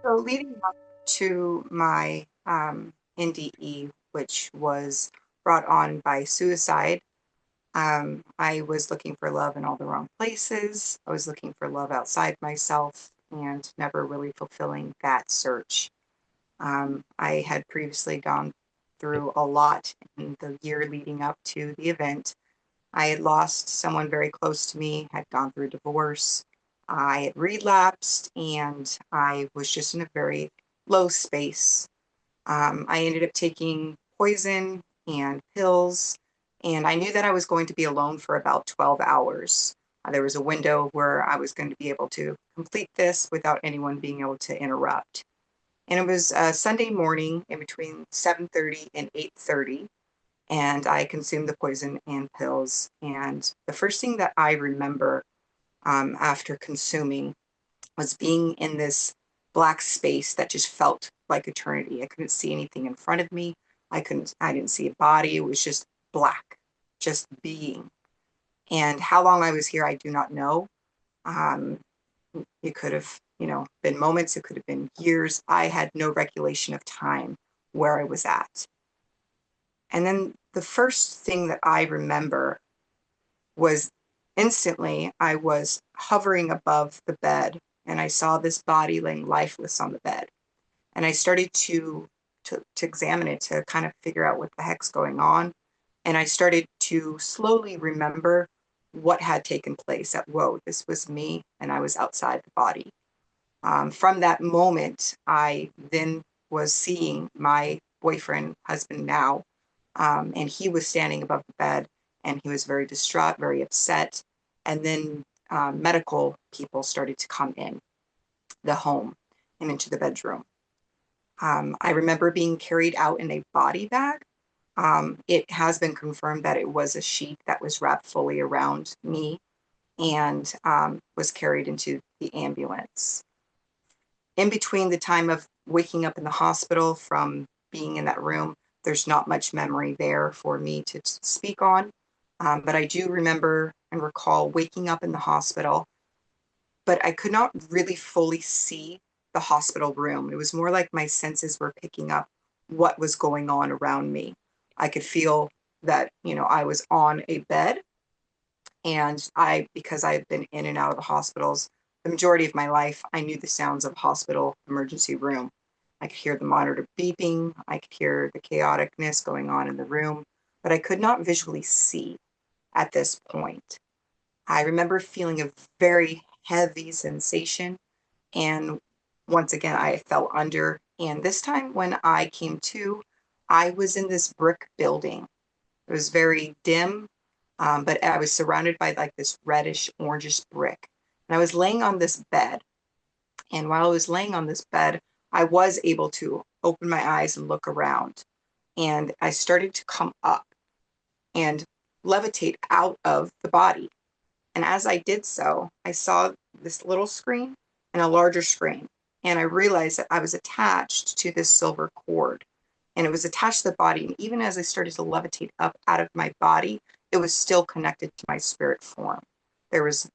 So leading up to my NDE, which was brought on by suicide, I was looking for love in all the wrong places. I was looking for love outside myself and never really fulfilling that search. I had previously gone through a lot in the year leading up to the event. I had lost someone very close to me, had gone through divorce. I had relapsed, and I was just in a very low space. I ended up taking poison and pills, and I knew that I was going to be alone for about 12 hours. There was a window where I was going to be able to complete this without anyone being able to interrupt. And it was Sunday morning in between 7:30 and 8:30, and I consumed the poison and pills. And the first thing that I remember after consuming was being in this black space that just felt like eternity. I couldn't see anything in front of me. I didn't see a body. It was just black, just being. And how long I was here, I do not know. Um, it could have, been moments. It could have been years. I had no recollection of time where I was at. And then the first thing that I remember was instantly I was hovering above the bed and I saw this body laying lifeless on the bed. And I started to examine it to kind of figure out what the heck's going on. And I started to slowly remember what had taken place, that, whoa, this was me and I was outside the body. From that moment, I then was seeing my boyfriend, husband now, and he was standing above the bed and he was very distraught, very upset. And then medical people started to come in the home and into the bedroom. I remember being carried out in a body bag. It has been confirmed that it was a sheet that was wrapped fully around me and was carried into the ambulance. In between the time of waking up in the hospital from being in that room, there's not much memory there for me to speak on. But I do remember and recall waking up in the hospital, but I could not really fully see the hospital room. It was more like my senses were picking up what was going on around me. I could feel that, I was on a bed, and because I've been in and out of the hospitals the majority of my life, I knew the sounds of a hospital emergency room. I could hear the monitor beeping. I could hear the chaoticness going on in the room, but I could not visually see at this point. I remember feeling a very heavy sensation, and once again, I fell under. And this time, when I came to, I was in this brick building. It was very dim, but I was surrounded by like this reddish, orangish brick. And I was laying on this bed. And while I was laying on this bed, I was able to open my eyes and look around. And I started to come up and levitate out of the body. And as I did so, I saw this little screen and a larger screen. And I realized that I was attached to this silver cord. And it was attached to the body. And even as I started to levitate up out of my body, it was still connected to my spirit form. There was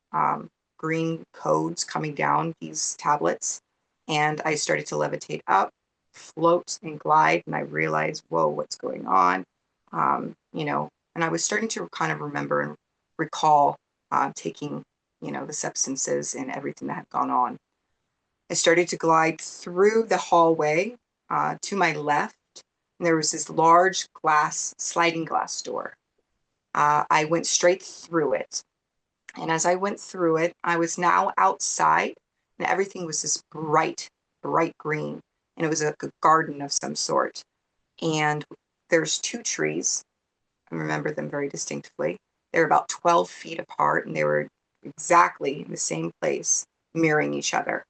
green codes coming down these tablets. And I started to levitate up, float, and glide. And I realized, whoa, what's going on? And I was starting to kind of remember and recall taking, the substances and everything that had gone on. I started to glide through the hallway to my left, and there was this large sliding glass door. I went straight through it. And as I went through it, I was now outside, and everything was this bright, bright green. And it was a garden of some sort. And there's two trees. I remember them very distinctly. They were about 12 feet apart, and they were exactly in the same place, mirroring each other.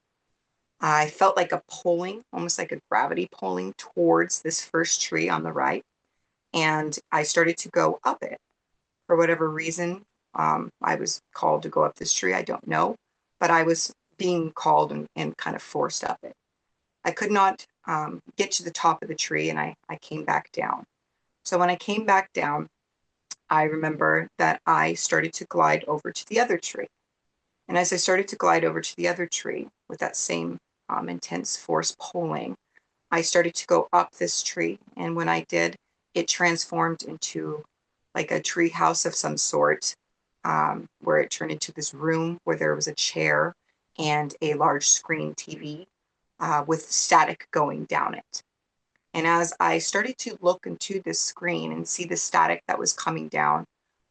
I felt like a pulling, almost like a gravity pulling towards this first tree on the right. And I started to go up it. For whatever reason, I was called to go up this tree. I don't know, but I was being called and kind of forced up it. I could not get to the top of the tree, and I came back down. So when I came back down, I remember that I started to glide over to the other tree. And as I started to glide over to the other tree with that same intense force pulling, I started to go up this tree. And when I did, it transformed into like a tree house of some sort, where it turned into this room where there was a chair and a large screen TV with static going down it. And as I started to look into this screen and see the static that was coming down,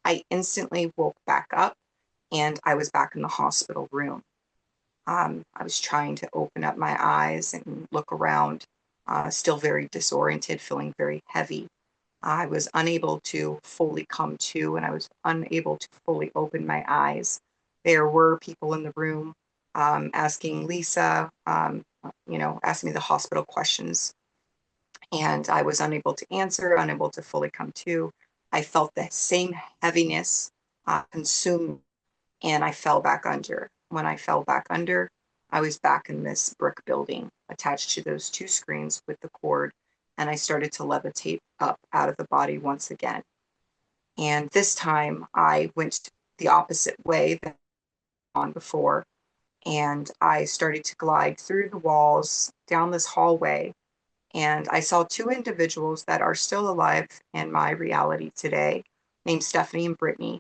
I instantly woke back up and I was back in the hospital room. I was trying to open up my eyes and look around, still very disoriented, feeling very heavy. I was unable to fully come to, and I was unable to fully open my eyes. There were people in the room asking Lisa, asking me the hospital questions, and I was unable to answer, unable to fully come to. I felt the same heaviness consume, and I fell back under. When I fell back under, I was back in this brick building attached to those two screens with the cord, and I started to levitate up out of the body once again. And this time I went the opposite way than on before, and I started to glide through the walls down this hallway, and I saw two individuals that are still alive in my reality today, named Stephanie and Brittany,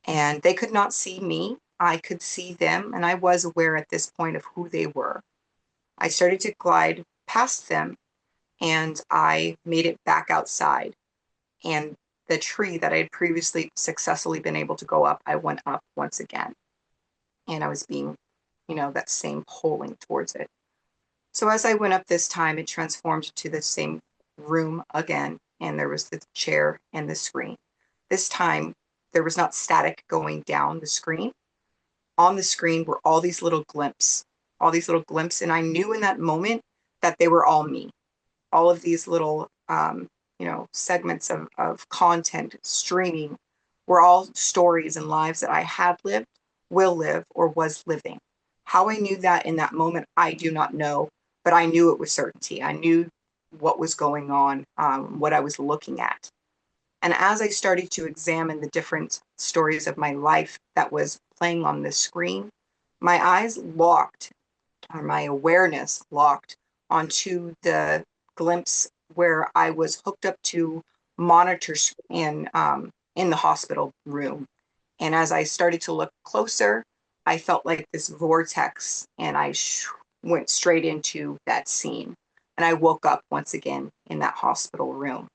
and they could not see me. I could see them, and I was aware at this point of who they were. I started to glide past them, and I made it back outside. And the tree that I had previously successfully been able to go up, I went up once again. And I was being, that same pulling towards it. So as I went up this time, it transformed to the same room again, and there was the chair and the screen. This time, there was not static going down the screen. On the screen were all these little glimpses, and I knew in that moment that they were all me. All of these little, segments of content streaming were all stories and lives that I had lived, will live, or was living. How I knew that in that moment, I do not know, but I knew it with certainty. I knew what was going on, what I was looking at. And as I started to examine the different stories of my life that was playing on this screen, my eyes locked, or my awareness locked onto the glimpse where I was hooked up to monitors in the hospital room. And as I started to look closer, I felt like this vortex, and I went straight into that scene. And I woke up once again in that hospital room.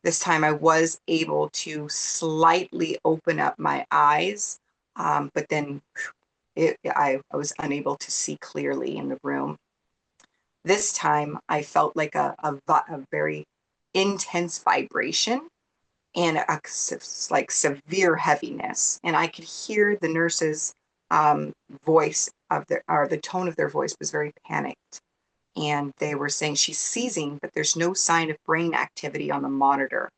This time I was able to slightly open up my eyes, but then I was unable to see clearly in the room. This time I felt like a very intense vibration and like severe heaviness. And I could hear the nurse's voice or the tone of their voice was very panicked. And they were saying she's seizing, but there's no sign of brain activity on the monitor.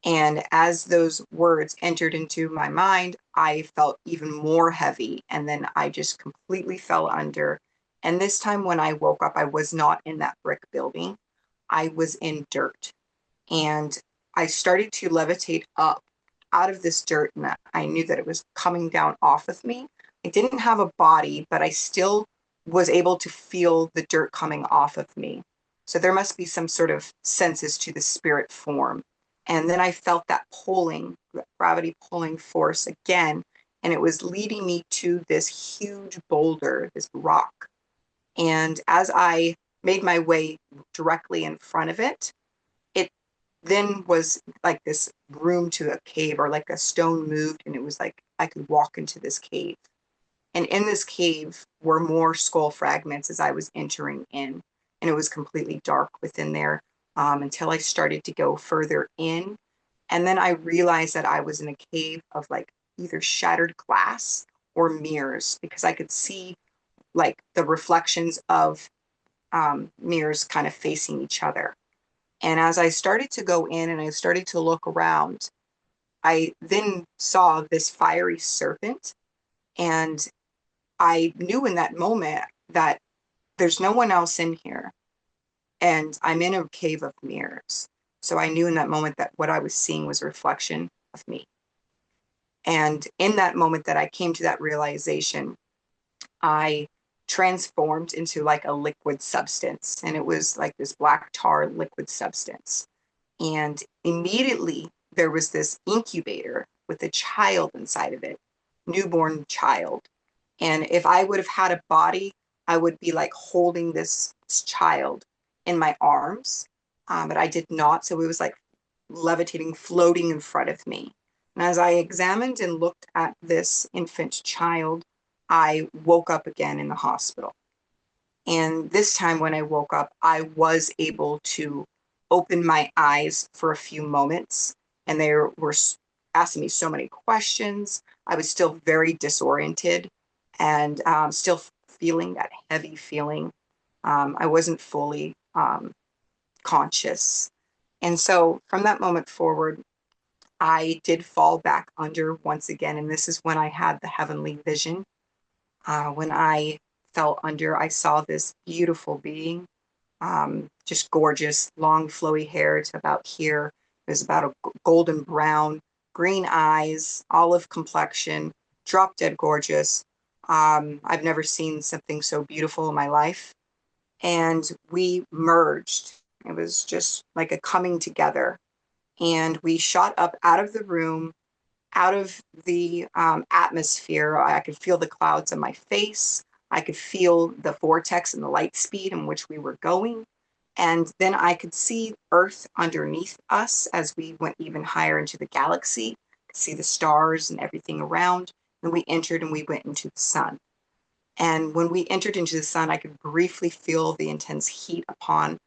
And as those words entered into my mind, I felt even more heavy. And then I just completely fell under. And this time when I woke up, I was not in that brick building. I was in dirt. And I started to levitate up out of this dirt, and I knew that it was coming down off of me. I didn't have a body, but I still was able to feel the dirt coming off of me. So there must be some sort of senses to the spirit form. And then I felt that pulling, gravity pulling force again, and it was leading me to this huge boulder, this rock. And as I made my way directly in front of it, it then was like this room to a cave, or like a stone moved, and it was like I could walk into this cave. And in this cave were more skull fragments as I was entering in. And it was completely dark within there until I started to go further in. And then I realized that I was in a cave of like either shattered glass or mirrors, because I could see like the reflections of mirrors kind of facing each other. And as I started to go in and I started to look around, I then saw this fiery serpent. And I knew in that moment that there's no one else in here. And I'm in a cave of mirrors. So I knew in that moment that what I was seeing was a reflection of me. And in that moment that I came to that realization, I transformed into like a liquid substance. And it was like this black tar liquid substance. And immediately there was this incubator with a child inside of it, newborn child. And if I would have had a body, I would be like holding this child in my arms. But I did not. So it was like levitating, floating in front of me. And as I examined and looked at this infant child, I woke up again in the hospital. And this time when I woke up, I was able to open my eyes for a few moments. And they were asking me so many questions. I was still very disoriented and still feeling that heavy feeling. I wasn't fully conscious. And so from that moment forward, I did fall back under once again. And this is when I had the heavenly vision. When I fell under, I saw this beautiful being, just gorgeous, long, flowy hair to about here. It was about a golden brown, green eyes, olive complexion, drop dead gorgeous. I've never seen something so beautiful in my life. And we merged. It was just like a coming together. And we shot up out of the room, out of the atmosphere. I could feel the clouds on my face. I could feel the vortex and the light speed in which we were going. And then I could see Earth underneath us as we went even higher into the galaxy, could see the stars and everything around. And we entered and we went into the sun. And when we entered into the sun, I could briefly feel the intense heat upon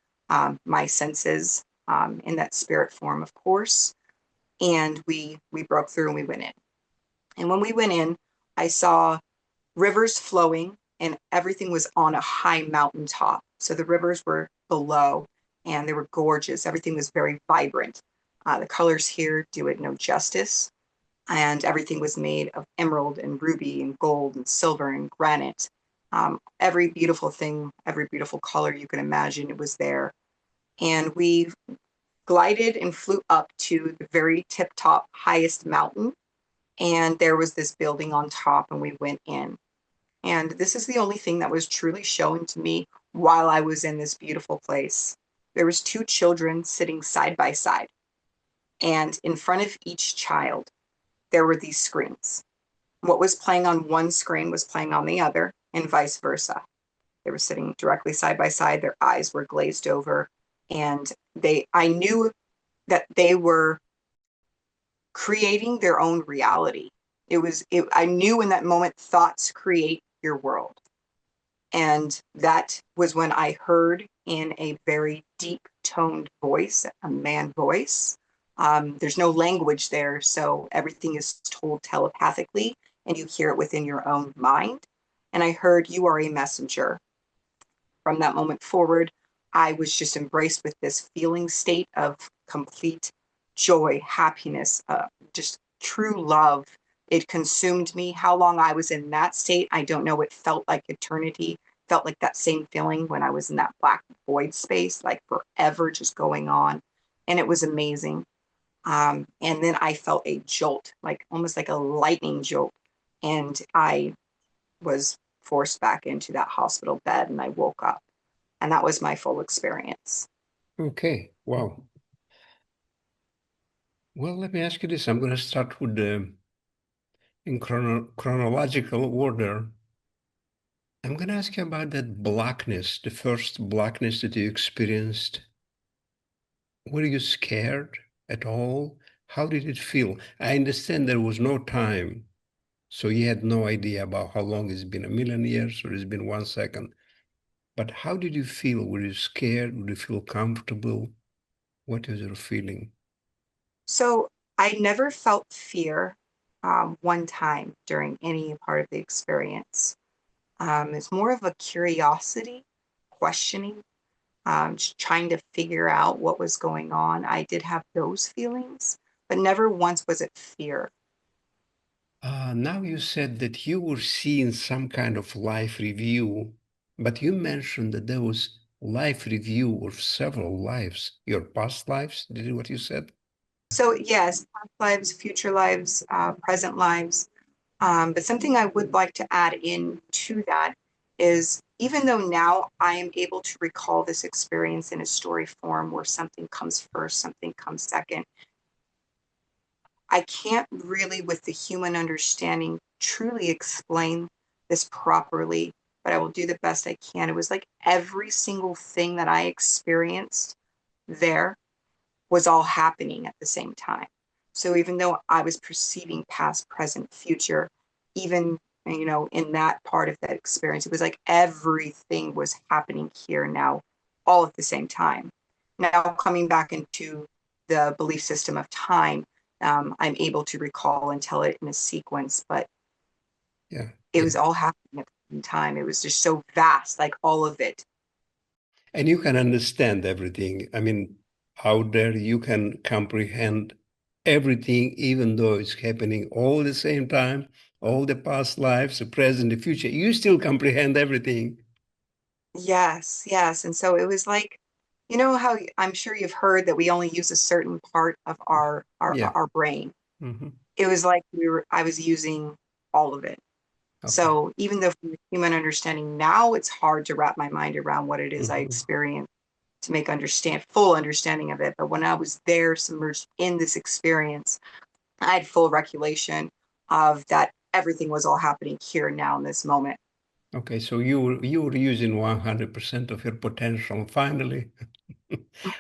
my senses in that spirit form, of course. And we broke through and we went in. And when we went in, I saw rivers flowing and everything was on a high mountaintop. So the rivers were below and they were gorgeous. Everything was very vibrant. The colors here do it no justice. And everything was made of emerald and ruby and gold and silver and granite. Every beautiful thing, every beautiful color you can imagine, it was there. And we glided and flew up to the very tip top, highest mountain. And there was this building on top, and we went in. And this is the only thing that was truly shown to me while I was in this beautiful place. There was two children sitting side by side, and in front of each child, there were these screens. What was playing on one screen was playing on the other, and vice versa. They were sitting directly side by side. Their eyes were glazed over, and I knew that they were creating their own reality. I knew in that moment, thoughts create your world. And that was when I heard in a very deep toned voice, a man voice. There's no language there, so everything is told telepathically, and you hear it within your own mind. And I heard, "You are a messenger." From that moment forward, I was just embraced with this feeling state of complete joy, happiness, just true love. It consumed me. How long I was in that state, I don't know. It felt like eternity. Felt like that same feeling when I was in that black void space, like forever just going on. And it was amazing. And then I felt a jolt, like almost like a lightning jolt. And I was forced back into that hospital bed and I woke up. And that was my full experience. Okay, wow. Well, let me ask you this. I'm going to start with the in chronological order. I'm going to ask you about that blackness, the first blackness that you experienced. Were you scared at all? How did it feel? I understand there was no time, so you had no idea about how long it's been, a million years or it's been 1 second. But how did you feel? Were you scared? Would you feel comfortable? What was your feeling? So I never felt fear one time during any part of the experience. It's more of a curiosity, questioning, just trying to figure out what was going on. I did have those feelings, but never once was it fear. Now you said that you were seeing some kind of life review, but you mentioned that there was life review of several lives, your past lives. Did you what you said? So yes, past lives, future lives, present lives. But something I would like to add in to that is even though now I am able to recall this experience in a story form where something comes first, something comes second, I can't really, with the human understanding, truly explain this properly, but I will do the best I can. It was like every single thing that I experienced there was all happening at the same time. So even though I was perceiving past, present, future, even in that part of that experience, it was like everything was happening here now, all at the same time. Now coming back into the belief system of time, I'm able to recall and tell it in a sequence, but Yeah, it yeah. was all happening at the same time. It was just so vast, like all of it. And you can understand everything. I mean, out there, you can comprehend everything, even though it's happening all at the same time, all the past lives, the present, the future. You still comprehend everything. Yes, yes. And so it was like, how I'm sure you've heard that we only use a certain part of our our Yeah. our brain. Hmm. It was like I was using all of it. Okay. So even though from the human understanding now it's hard to wrap my mind around what it is I Hmm. experienced to make full understanding of it. But when I was there submerged in this experience, I had full recollection of that everything was all happening here now in this moment. Okay. So you were using 100% of your potential finally.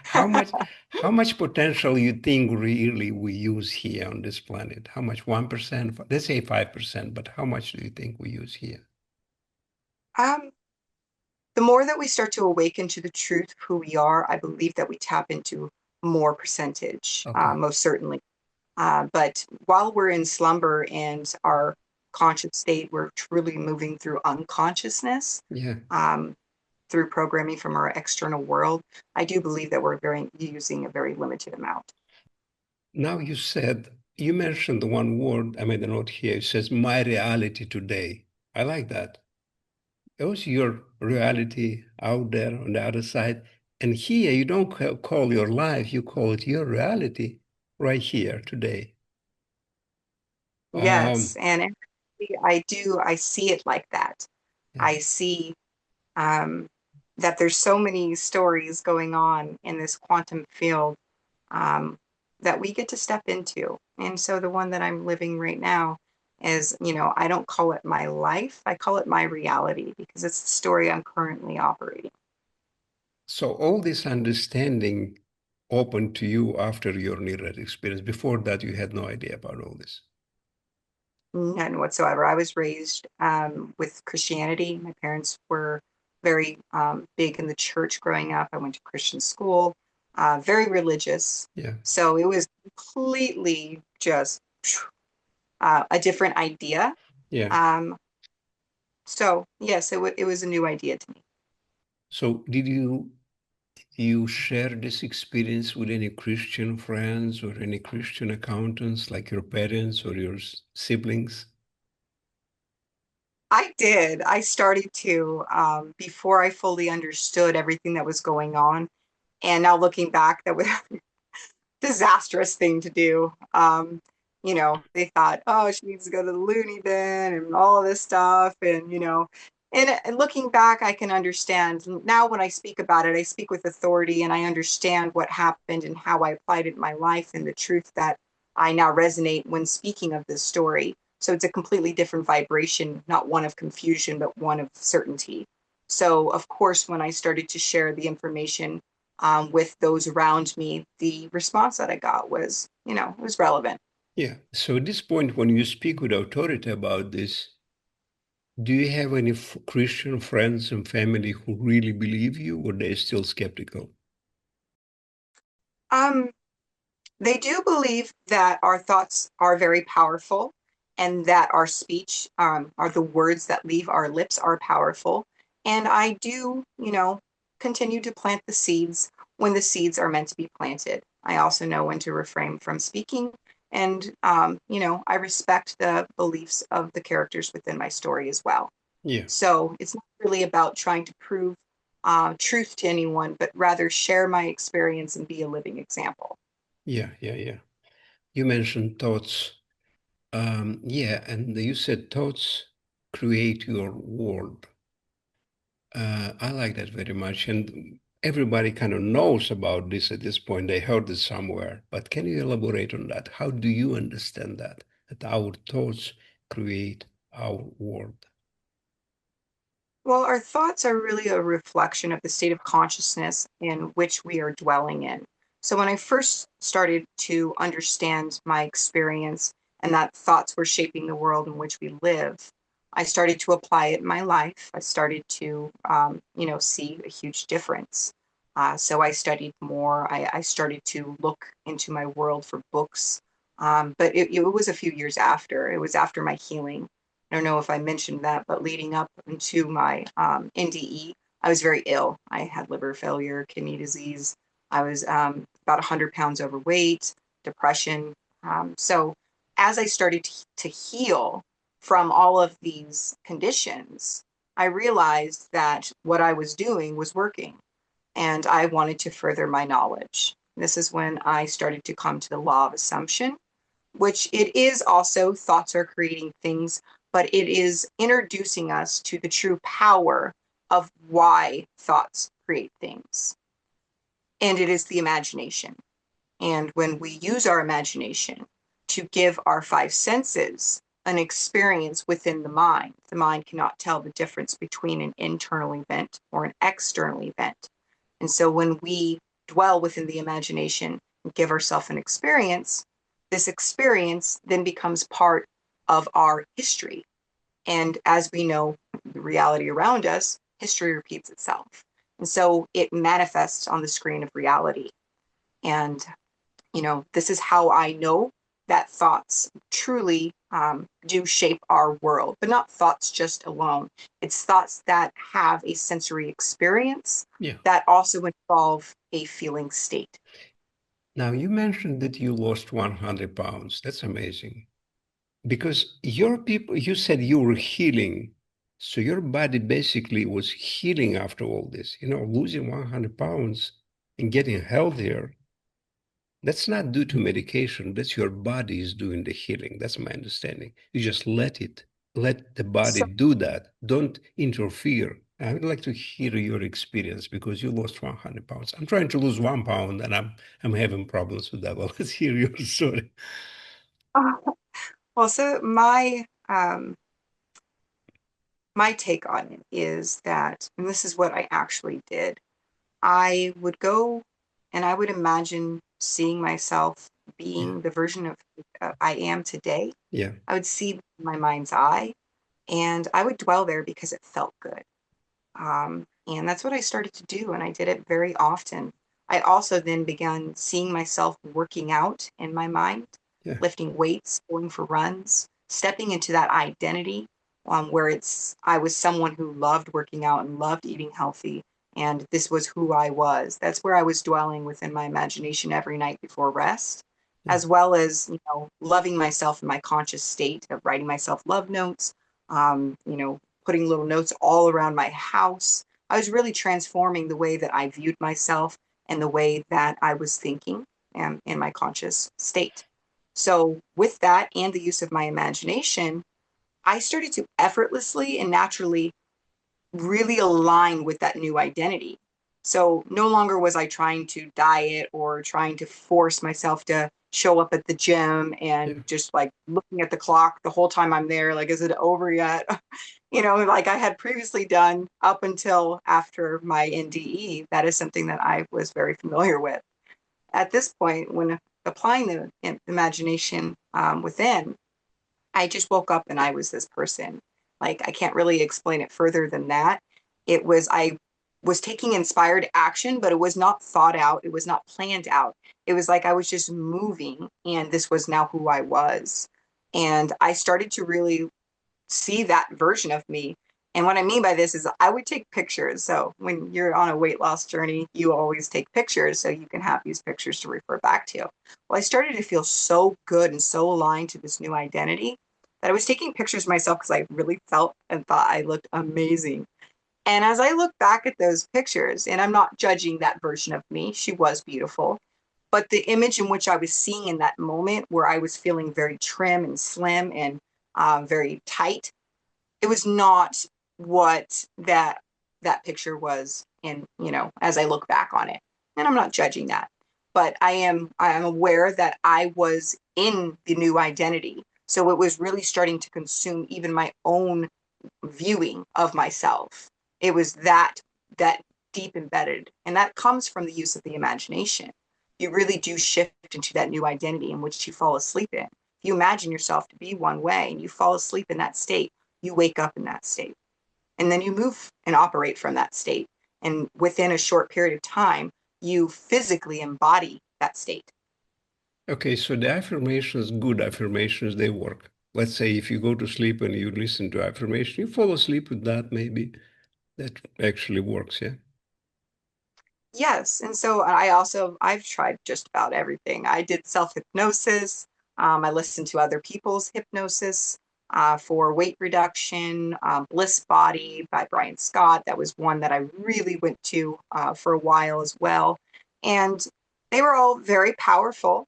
How much how much potential you think really we use here on this planet? How much? 1%? Let's say 5%, but how much do you think we use here? um, the more that we start to awaken to the truth of who we are, I believe that we tap into more percentage, Okay. most certainly. But while we're in slumber and our conscious state, we're truly moving through unconsciousness, Yeah. um, through programming from our external world. I do believe that we're using a very limited amount. Now you mentioned the one word, I made a note here. It says my reality today. I like that. It was your reality out there on the other side. And here you don't call your life, you call it your reality right here today. Yes, Um, and I see it like that. yeah. I see um, that there's so many stories going on in this quantum field um, that we get to step into. And so the one that I'm living right now is, I don't call it my life, I call it my reality because it's the story I'm currently operating. So all this understanding opened to you after your near-death experience. Before that, you had no idea about all this. None whatsoever. I was raised with Christianity. My parents were very big in the church growing up. I went to Christian school, very religious. Yeah. So it was completely just a different idea. Yeah. Um, so yes, it was a new idea to me. So did you share this experience with any Christian friends or any Christian accountants like your parents or your siblings? I did. I started to before I fully understood everything that was going on. And now looking back, that was disastrous thing to do. They thought, oh, she needs to go to the loony bin and all of this stuff. And looking back, I can understand. Now, when I speak about it, I speak with authority and I understand what happened and how I applied it in my life and the truth that I now resonate when speaking of this story. So it's a completely different vibration, not one of confusion, but one of certainty. So, of course, when I started to share the information with those around me, the response that I got was, it was relevant. Yeah. So at this point, when you speak with authority about this, do you have any Christian friends and family who really believe you, or they're still skeptical? Um, they do believe that our thoughts are very powerful and that our speech, are the words that leave our lips are powerful. And I do, continue to plant the seeds when the seeds are meant to be planted. I also know when to refrain from speaking. And, I respect the beliefs of the characters within my story as well. Yeah. So it's not really about trying to prove truth to anyone, but rather share my experience and be a living example. Yeah. Yeah. Yeah. You mentioned thoughts. Yeah. And you said thoughts create your world. I like that very much. And everybody kind of knows about this at this point. They heard it somewhere. But can you elaborate on that? How do you understand that? That our thoughts create our world? Well, our thoughts are really a reflection of the state of consciousness in which we are dwelling in. So when I first started to understand my experience and that thoughts were shaping the world in which we live, I started to apply it in my life. I started to, see a huge difference. So I studied more. I started to look into my world for books. But it was a few years after. It was after my healing. I don't know if I mentioned that, but leading up into my NDE, I was very ill. I had liver failure, kidney disease. I was about 100 pounds overweight, depression. So as I started to heal from all of these conditions, I realized that what I was doing was working and I wanted to further my knowledge. This is when I started to come to the law of assumption, which it is also thoughts are creating things, but it is introducing us to the true power of why thoughts create things. And it is the imagination. And when we use our imagination to give our five senses an experience within the mind cannot tell the difference between an internal event or an external event. And so when we dwell within the imagination and give ourselves an experience, this experience then becomes part of our history. And as we know, the reality around us, history repeats itself. And so it manifests on the screen of reality. And, this is how I know that thoughts truly do shape our world, but not thoughts just alone. It's thoughts that have a sensory experience Yeah. that also involve a feeling state. Now, you mentioned that you lost 100 pounds. That's amazing. Because your people, you said you were healing. So your body basically was healing after all this. Losing 100 pounds and getting healthier, that's not due to medication. That's your body is doing the healing. That's my understanding. You just let the body So, do that. Don't interfere. I would like to hear your experience because you lost 100 pounds. I'm trying to lose 1 pound and I'm having problems with that. Well, let's hear your story. well, so my take on it is that, and this is what I actually did. I would go and I would imagine seeing myself Yeah. being the version of I am today. Yeah. I would see my mind's eye and I would dwell there because it felt good. And that's what I started to do, and I did it very often. I also then began seeing myself working out in my mind, Yeah. lifting weights, going for runs, stepping into that identity where I was someone who loved working out and loved eating healthy, and this was who I was. That's where I was dwelling within my imagination every night before rest, Yeah. as well as loving myself in my conscious state of writing myself love notes, putting little notes all around my house. I was really transforming the way that I viewed myself and the way that I was thinking in my conscious state. So, with that and the use of my imagination, I started to effortlessly and naturally really align with that new identity. So no longer was I trying to diet or trying to force myself to show up at the gym and Yeah. just like looking at the clock the whole time I'm there, like, is it over yet? Like I had previously done up until after my NDE. That is something that I was very familiar with. At this point, when applying the imagination within, I just woke up and I was this person. Like, I can't really explain it further than that. I was taking inspired action, but it was not thought out. It was not planned out. It was like I was just moving, and this was now who I was. And I started to really see that version of me. And what I mean by this is I would take pictures. So when you're on a weight loss journey, you always take pictures so you can have these pictures to refer back to. Well, I started to feel so good and so aligned to this new identity that I was taking pictures of myself because I really felt and thought I looked amazing. And as I look back at those pictures, and I'm not judging that version of me, she was beautiful. But the image in which I was seeing in that moment, where I was feeling very trim and slim and very tight, it was not what that that picture was in, as I look back on it. And I'm not judging that, but I am aware that I was in the new identity. So it was really starting to consume even my own viewing of myself. It was that deep embedded, and that comes from the use of the imagination. You really do shift into that new identity in which you fall asleep in. If you imagine yourself to be one way and you fall asleep in that state, you wake up in that state, and then you move and operate from that state. And within a short period of time, you physically embody that state. Okay, so the affirmations, good affirmations, they work. Let's say if you go to sleep and you listen to affirmation, you fall asleep with that, maybe that actually works, yeah? Yes. And so I've tried just about everything. I did self-hypnosis. I listened to other people's hypnosis for weight reduction, Bliss Body by Brian Scott. That was one that I really went to for a while as well. And they were all very powerful,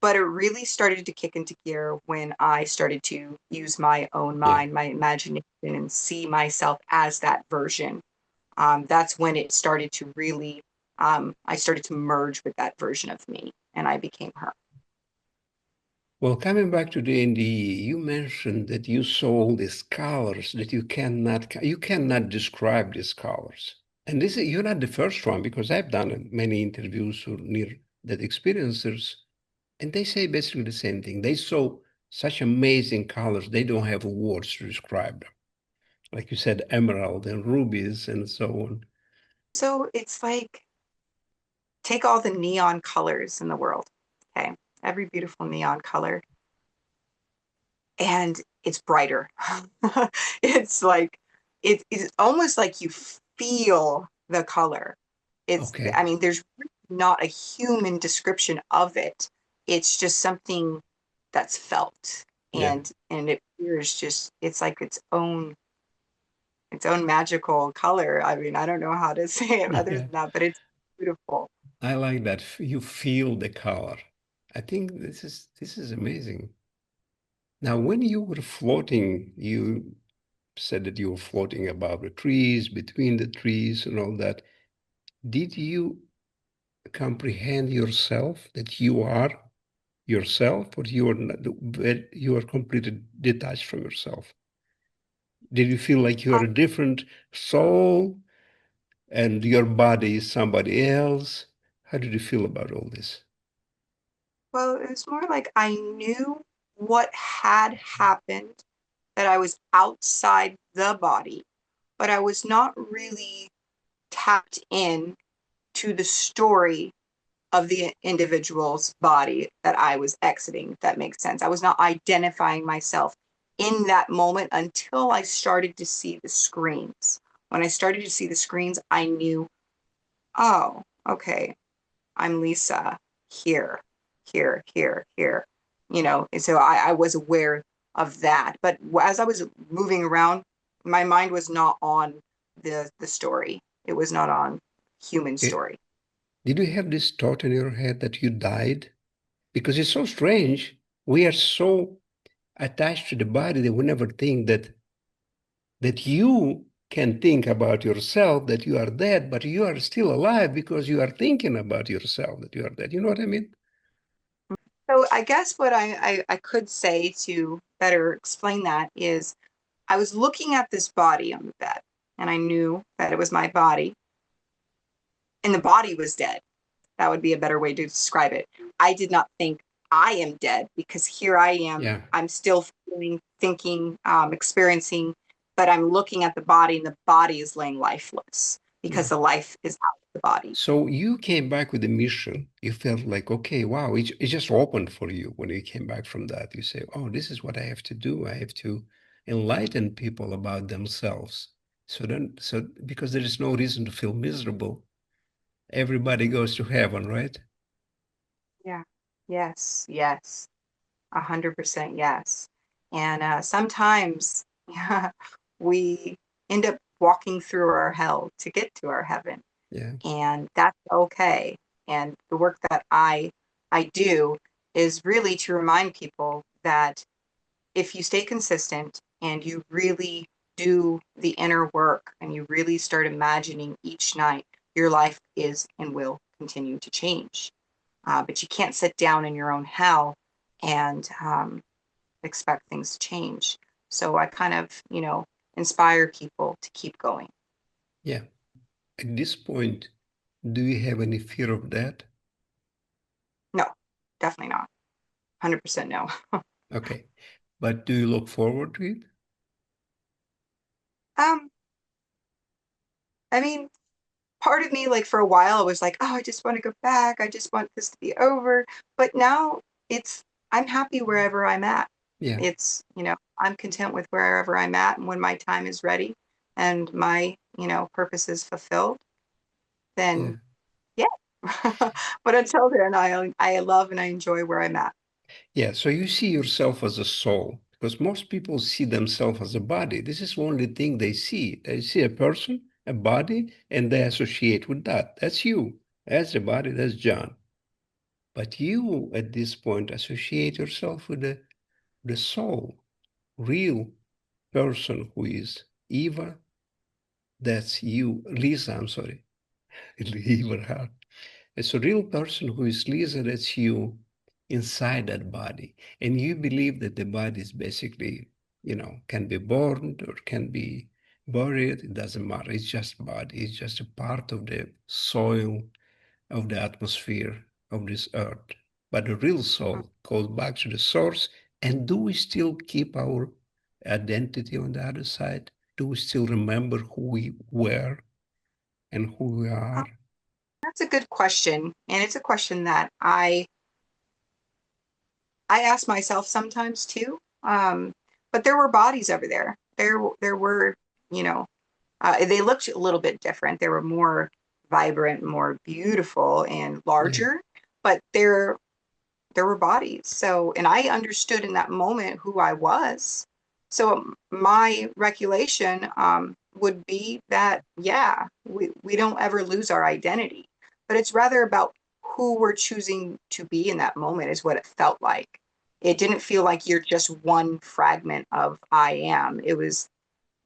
but it really started to kick into gear when I started to use my own Yeah. mind, my imagination, and see myself as that version. That's when it started to really, I started to merge with that version of me and I became her. Well, coming back to the NDE, you mentioned that you saw all these colors that you cannot describe these colors. And you're not the first one because I've done many interviews with near-death experiencers, and they say basically the same thing. They saw such amazing colors, they don't have words to describe them. Like you said, emerald and rubies and so on. So it's like take all the neon colors in the world, okay? Every beautiful neon color, and it's brighter. It's like, it's almost like you feel the color. Okay. I mean, there's really not a human description of it. It's just something that's felt, Yeah. and it appears just, it's like its own magical color. I mean, I don't know how to say it other Yeah. than that, but it's beautiful. I like that. You feel the color. I think this is amazing. Now, when you were floating, you said that you were floating above the trees, between the trees, and all that. Did you comprehend yourself that you are yourself, or you are not, you are completely detached from yourself? Did you feel like you are a different soul and your body is somebody else? How did you feel about all this? Well, it was more like I knew what had happened, that I was outside the body, but I was not really tapped in to the story of the individual's body that I was exiting, if that makes sense. I was not identifying myself in that moment until I started to see the screens. When I started to see the screens, I knew, oh, okay, I'm Lisa here, here, here, here. And so I was aware of that. But as I was moving around, my mind was not on the story. It was not on human Eh, story. Did you have this thought in your head that you died? Because it's so strange. We are so attached to the body that we never think that you can think about yourself that you are dead, but you are still alive because you are thinking about yourself that you are dead. You know what I mean? So I guess what I could say to better explain that is I was looking at this body on the bed and I knew that it was my body and the body was dead. That would be a better way to describe it. I did not think I am dead because here I am. Yeah, I'm still feeling, thinking, experiencing, but I'm looking at the body and the body is laying lifeless yeah. because the life is out of the body. So you came back with a mission. You felt like, okay, wow, it just opened for you when you came back from that. You say, oh, this is what I have to do. I have to enlighten people about themselves. So because there is no reason to feel miserable, everybody goes to heaven, right? Yeah. Yes. Yes. 100% yes. And sometimes we end up walking through our hell to get to our heaven, Yeah. and that's okay. And the work that I do is really to remind people that if you stay consistent and you really do the inner work and you really start imagining each night, your life is and will continue to change. But you can't sit down in your own hell and expect things to change. So I kind of, inspire people to keep going. Yeah. At this point, do you have any fear of that? No, definitely not. 100% no. Okay. But do you look forward to it? Um, I mean, part of me, like for a while, I was like, oh, I just want to go back. I just want this to be over. But now I'm happy wherever I'm at. Yeah. I'm content with wherever I'm at. And when my time is ready and my, purpose is fulfilled, Yeah. then yeah. But until then, I love and I enjoy where I'm at. Yeah. So you see yourself as a soul because most people see themselves as a body. This is the only thing they see. They see a person, a body, and they associate with that. That's you. That's the body. That's John. But you, at this point, associate yourself with the soul, real person who is Eva. That's you, Lisa. I'm sorry, Eva. It's a real person who is Lisa, that's you inside that body. And you believe that the body is basically, can be born or can be buried. It doesn't matter. It's just body. It's just a part of the soil of the atmosphere of this earth. But the real soul goes back to the source. And do we still keep our identity on the other side? Do we still remember who we were and who we Um, are? that's a good question. And it's a question that I ask myself sometimes too. But there were bodies over there. There were, you know, they looked a little bit different. They were more vibrant, more beautiful, and Yeah. larger. But there were bodies. So, and I understood in that moment who I was. So my recollection would be that, yeah, we don't ever lose our identity, but it's rather about who we're choosing to be in that moment is what it felt like. It didn't feel like you're just one fragment of I am. It was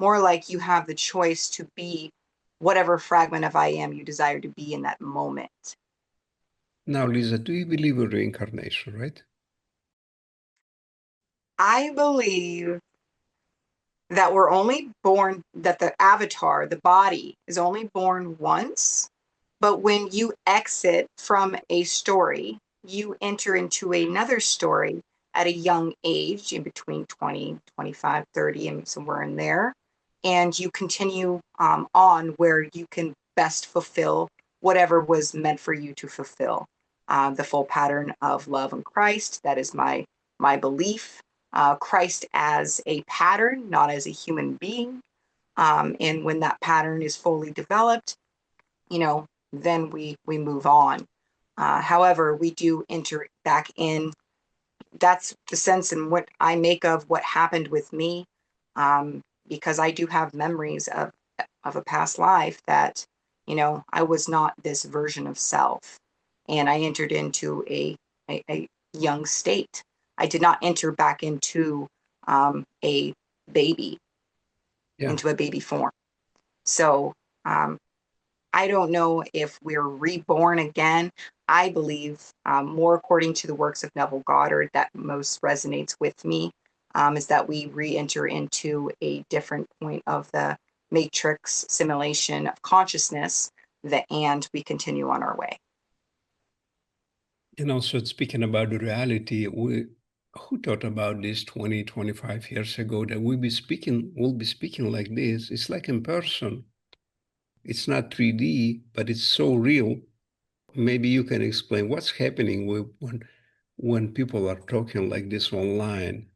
more like you have the choice to be whatever fragment of I am you desire to be in that moment. Now, Lisa, do you believe in reincarnation, right? I believe that we're only born, that the avatar, the body, is only born once. But when you exit from a story, you enter into another story at a young age, in between 20, 25, 30, and somewhere in there. And you continue on where you can best fulfill whatever was meant for you to fulfill. The full pattern of love in Christ, that is my belief. Christ as a pattern, not as a human being. And when that pattern is fully developed, then we move on. However, we do enter back in. That's the sense in what I make of what happened with me, because I do have memories of a past life that I was not this version of self, and I entered into a young state. I did not enter back a baby Yeah. into a baby form. So um, I don't know if we're reborn again. I believe, more according to the works of Neville Goddard, that most resonates with me, is that we re enter into a different point of the matrix simulation of consciousness, and we continue on our way. And also speaking about the reality, who thought about this 20, 25 years ago that we'll be speaking like this? It's like in person. It's not 3D, but it's so real. Maybe you can explain what's happening when people are talking like this online.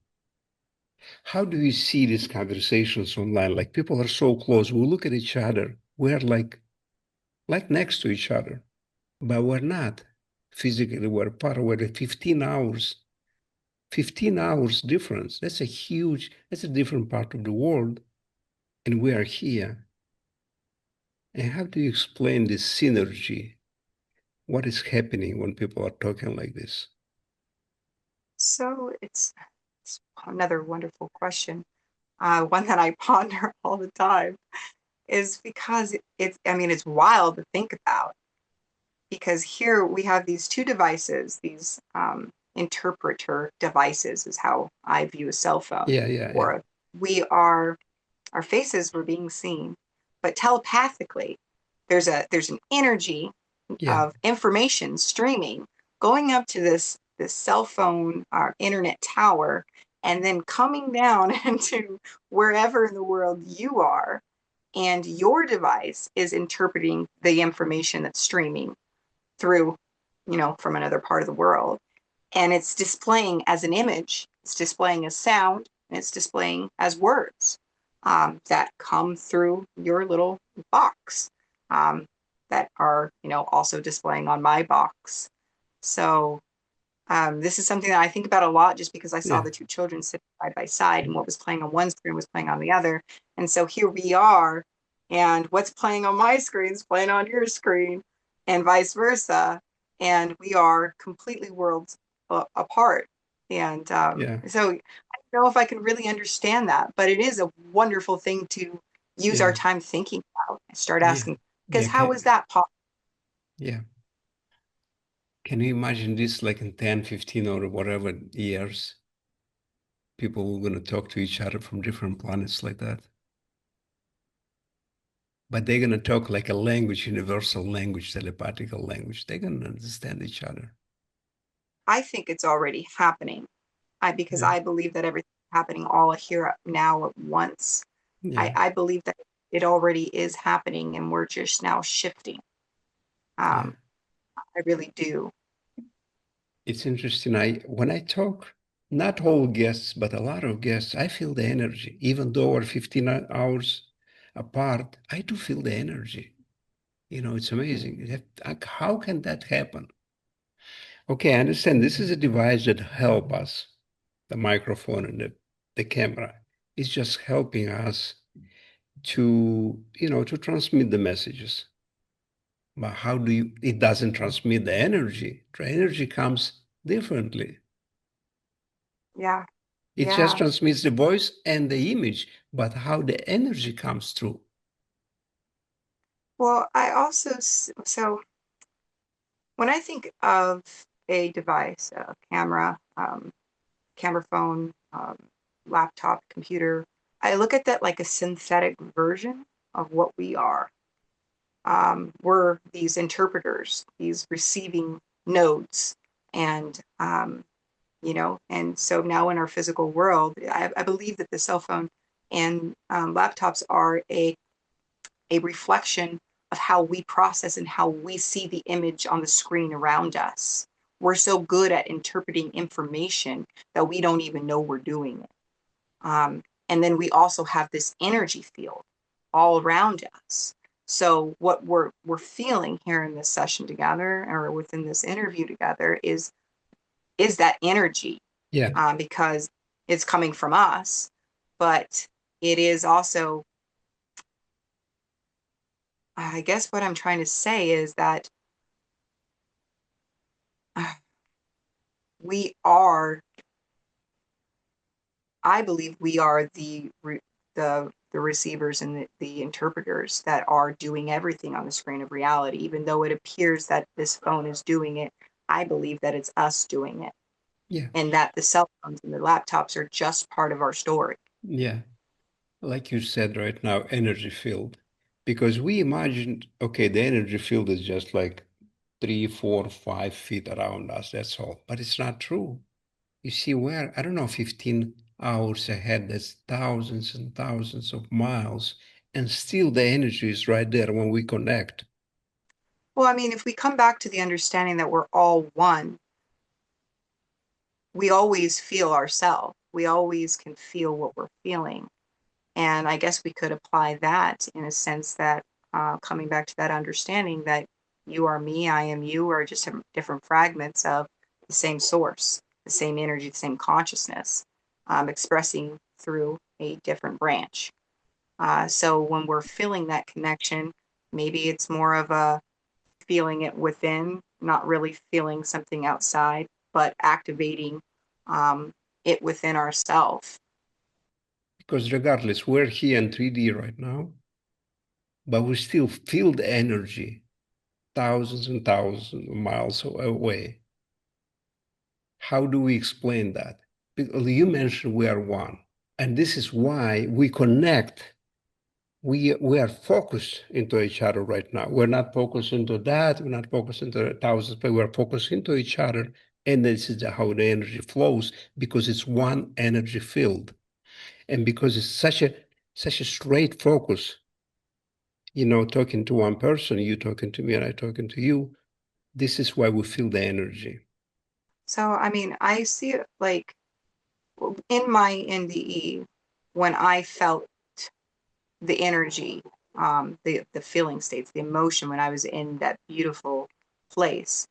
How do you see these conversations online? Like people are so close. We look at each other. We're like next to each other, but we're not. Physically, we're apart. We're at 15 hours difference. That's a different part of the world. And we are here. And how do you explain this synergy? What is happening when people are talking like this? So it's another wonderful question. one that I ponder all the time, is because I mean, it's wild to think about, because here we have these two devices, these interpreter devices is how I view a cell phone, Yeah, yeah, yeah, or we are, our faces were being seen, but telepathically, there's an energy yeah, of information streaming going up to this cell phone or internet tower, and then coming down into wherever in the world you are, and your device is interpreting the information that's streaming through, from another part of the world, and it's displaying as an image, it's displaying as sound, and it's displaying as words, that come through your little box, that are, also displaying on my box. So this is something that I think about a lot, just because I saw yeah, the two children sitting side by side, and what was playing on one screen was playing on the other. And so here we are, and what's playing on my screen is playing on your screen, and vice versa. And we are completely worlds apart. And yeah, so I don't know if I can really understand that, but it is a wonderful thing to use our yeah, time thinking about. I start yeah, asking, because yeah. how is that possible? Yeah. Can you imagine this like in 10, 15, or whatever years? People were going to talk to each other from different planets like that. But they're going to talk like a language, universal language, telepathical language. They're going to understand each other. I think it's already happening. Because Yeah. I believe that everything's happening all here now at once. Yeah. I believe that it already is happening, and we're just now shifting. Yeah. I really do. It's interesting. When I talk, not all guests, but a lot of guests, I feel the energy. Even though we're 15 hours apart, I do feel the energy. It's amazing. Like, how can that happen? Okay, I understand this is a device that help us, the microphone and the camera. It's just helping us to transmit the messages. But it doesn't transmit the energy. The energy comes differently. Yeah, It just yeah. transmits the voice and the image, but how the energy comes through. Well, I also, so when I think of a device, a camera, camera phone, laptop, computer, I look at that like a synthetic version of what we are. We're these interpreters, these receiving nodes, and and so now in our physical world, I believe that the cell phone and laptops are a reflection of how we process and how we see the image on the screen around us. We're so good at interpreting information that we don't even know we're doing it. And then we also have this energy field all around us. So what we're feeling here in this session together, or within this interview together, is that energy, Yeah. because it's coming from us, but it is also, I guess what I'm trying to say is that uh, we are, I believe we are the receivers and the interpreters that are doing everything on the screen of reality. Even though it appears that this phone is doing it, I believe that it's us doing it, Yeah. and that the cell phones and the laptops are just part of our story. Yeah. Like you said right now, energy field. Because we imagined, okay, the energy field is just like 3, 4, 5 feet around us. That's all. But it's not true. You see, I don't know, 15 hours ahead, that's thousands and thousands of miles. And still the energy is right there when we connect. Well, I mean, if we come back to the understanding that we're all one, we always feel ourselves. We always can feel what we're feeling. And I guess we could apply that in a sense that, coming back to that understanding that you are me, I am you, are just different fragments of the same source, the same energy, the same consciousness, expressing through a different branch. So when we're feeling that connection, maybe it's more of a feeling it within, not really feeling something outside, but activating, um, it within ourselves. Because regardless, we're here in 3D right now, but we still feel the energy thousands and thousands of miles away. How do we explain that? Because you mentioned we are one, and this is why we connect. We are focused into each other right now. We're not focused into that. We're not focused into thousands, but we're focused into each other, and this is how the energy flows because it's one energy field, and because it's such a straight focus. Talking to one person, you talking to me, and I talking to you. This is why we feel the energy. So, I mean, I see it like in my NDE when I felt the energy, the feeling states, the emotion when I was in that beautiful place,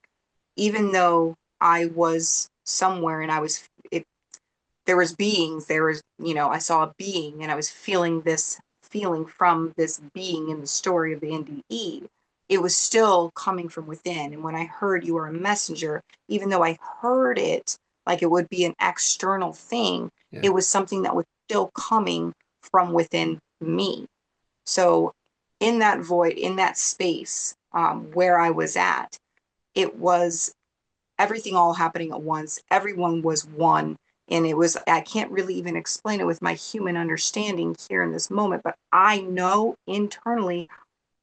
even though I was somewhere and there was beings, I saw a being and I was feeling this feeling from this being in the story of the NDE. It was still coming from within. And when I heard you were a messenger, even though I heard it like it would be an external thing, Yeah, it was something that was still coming from within me. So in that void, in that space where I was at, it was everything all happening at once. Everyone was one. And it was, I can't really even explain it with my human understanding here in this moment, but I know internally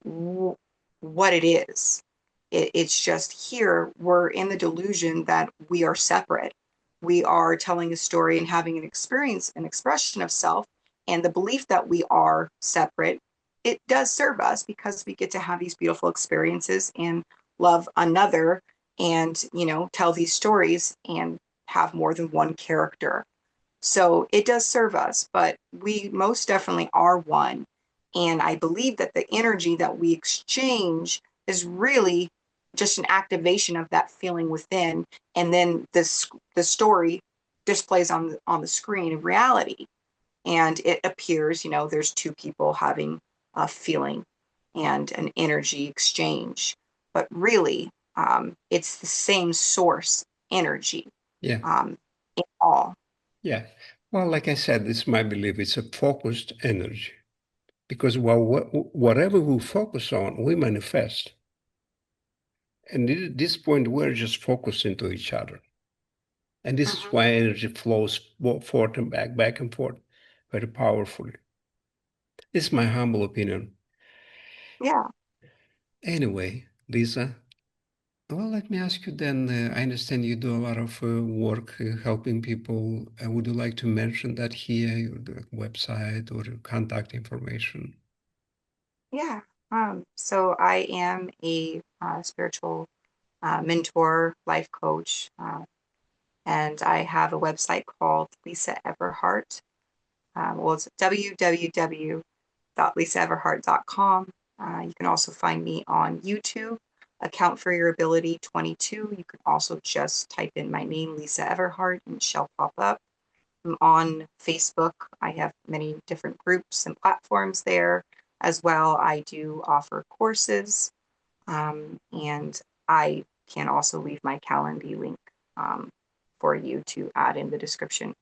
what it is. It's just here, we're in the delusion that we are separate. We are telling a story and having an experience, an expression of self, and the belief that we are separate. It does serve us because we get to have these beautiful experiences and love another and, tell these stories and have more than one character. So it does serve us, but we most definitely are one. And I believe that the energy that we exchange is really just an activation of that feeling within. And then the story displays on the screen of reality. And it appears, there's two people having a feeling and an energy exchange. But really, it's the same source energy yeah, in all. yeah. Well, like I said, it's my belief. It's a focused energy because whatever we focus on, we manifest. And at this point, we're just focused into each other. And this is Mhm. why energy flows forth and back and forth, very powerfully. This is my humble opinion. Yeah, Anyway, Lisa, well, let me ask you then. I understand you do a lot of work helping people. Would you like to mention that here, your website or your contact information? yeah. So I am a spiritual mentor, life coach, and I have a website called Lisa Everhart. Well, it's www.lisaeverhart.com. You can also find me on YouTube, Account for Your Ability 22. You can also just type in my name, Lisa Everhart, and it shall pop up. I'm on Facebook. I have many different groups and platforms there as well. I do offer courses, and I can also leave my Calendly link for you to add in the description.